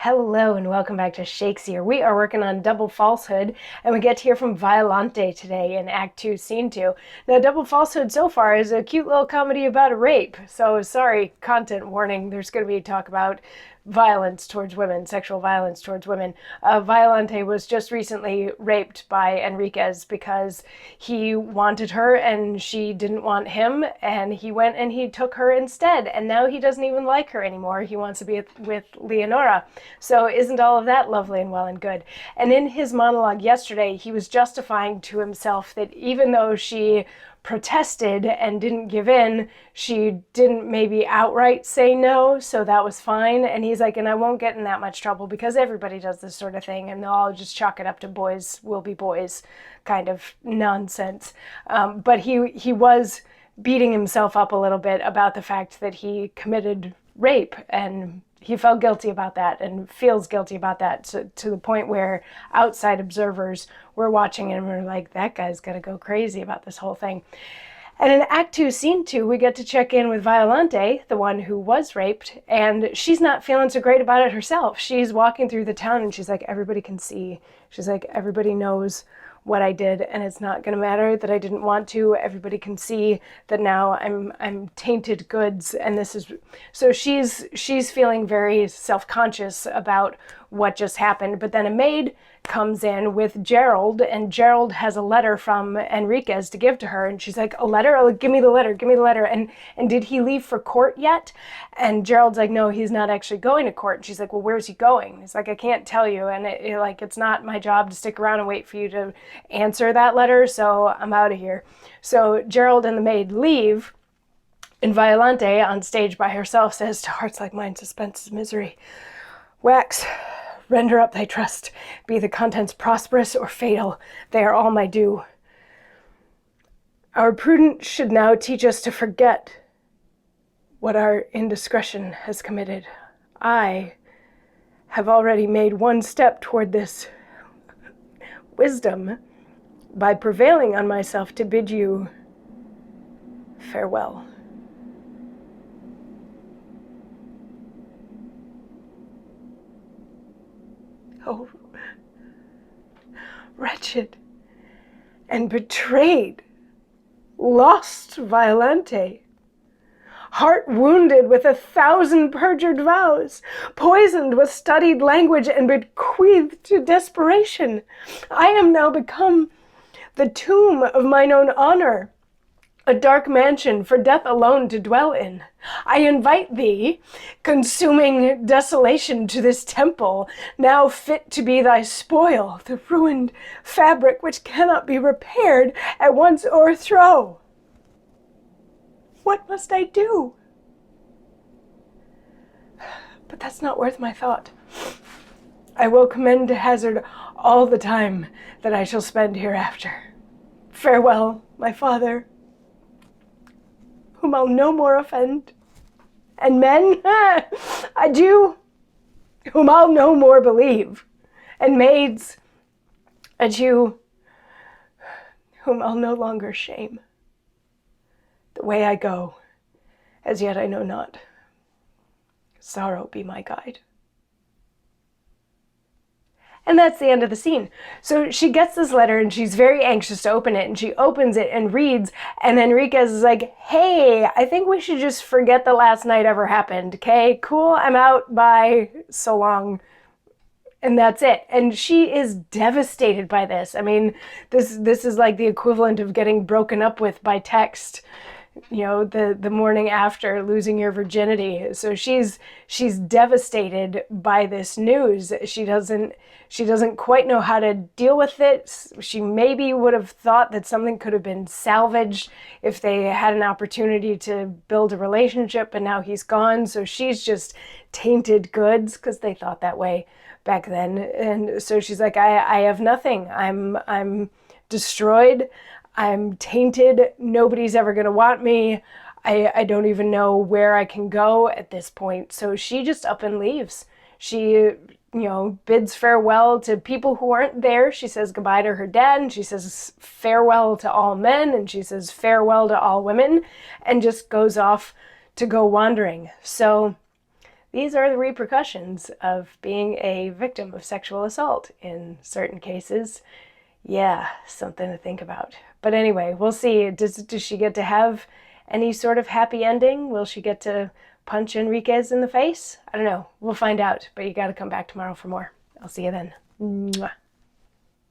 Hello and welcome back to Shakesyear. We are working on Double Falsehood, and we get to hear from Violante today in Act 2, Scene 2. Now, Double Falsehood so far is a cute little comedy about a rape, so sorry, content warning, there's going to be talk about violence towards women, sexual violence towards women. Violante was just recently raped by Enriquez because he wanted her and she didn't want him, and he went and he took her instead, and now he doesn't even like her anymore. He wants to be with Leonora. So isn't all of that lovely and well and good? And in his monologue yesterday, he was justifying to himself that even though she protested and didn't give in, she didn't maybe outright say no, so that was fine. And he's like, and I won't get in that much trouble because everybody does this sort of thing and they'll all just chalk it up to boys will be boys kind of nonsense. But he was beating himself up a little bit about the fact that he committed rape, and he felt guilty about that and feels guilty about that to the point where outside observers were watching him and were like, that guy's got to go crazy about this whole thing. And in Act 2, Scene 2, we get to check in with Violante, the one who was raped, and she's not feeling so great about it herself. She's walking through the town and she's like, everybody can see. She's like, everybody knows what I did, and it's not going to matter that I didn't want to. Everybody can see that now I'm tainted goods, and this is so she's feeling very self-conscious about what just happened. But then a maid comes in with Gerald, and Gerald has a letter from Enriquez to give to her, and she's like, a letter? Oh, give me the letter, and did he leave for court yet? And Gerald's like, no, he's not actually going to court. And she's like, well, where's he going? He's like, I can't tell you, and it's not my job to stick around and wait for you to answer that letter, so I'm out of here. So Gerald and the maid leave, and Violante on stage by herself says, to hearts like mine, suspense is misery. Wax, render up thy trust, be the contents prosperous or fatal, they are all my due. Our prudence should now teach us to forget what our indiscretion has committed. I have already made one step toward this wisdom by prevailing on myself to bid you farewell. Oh, wretched and betrayed, lost Violante, heart wounded with 1,000 perjured vows, poisoned with studied language and bequeathed to desperation, I am now become the tomb of mine own honor, a dark mansion for death alone to dwell in. I invite thee, consuming desolation, to this temple, now fit to be thy spoil, the ruined fabric which cannot be repaired at once o'erthrow. What must I do? But that's not worth my thought. I will commend to hazard all the time that I shall spend hereafter. Farewell, my father, whom I'll no more offend, and men, adieu, whom I'll no more believe, and maids, adieu, whom I'll no longer shame. The way I go, as yet I know not. Sorrow be my guide. And that's the end of the scene. So she gets this letter and she's very anxious to open it, and she opens it and reads, and Enriquez is like, hey, I think we should just forget the last night ever happened, okay? Cool, I'm out, bye, so long. And that's it. And she is devastated by this. I mean, this is like the equivalent of getting broken up with by text, you know, the morning after losing your virginity. So she's devastated by this news. She doesn't quite know how to deal with it. She maybe would have thought that something could have been salvaged if they had an opportunity to build a relationship, and now he's gone. So she's just tainted goods, because they thought that way back then. And so she's like, I have nothing. I'm destroyed. I'm tainted. Nobody's ever going to want me. I don't even know where I can go at this point. So she just up and leaves. She, bids farewell to people who aren't there. She says goodbye to her dad, and she says farewell to all men, and she says farewell to all women, and just goes off to go wandering. So these are the repercussions of being a victim of sexual assault in certain cases. Yeah, something to think about. But anyway, we'll see. Does she get to have any sort of happy ending? Will she get to punch Enriquez in the face? I don't know. We'll find out. But you got to come back tomorrow for more. I'll see you then. Mwah.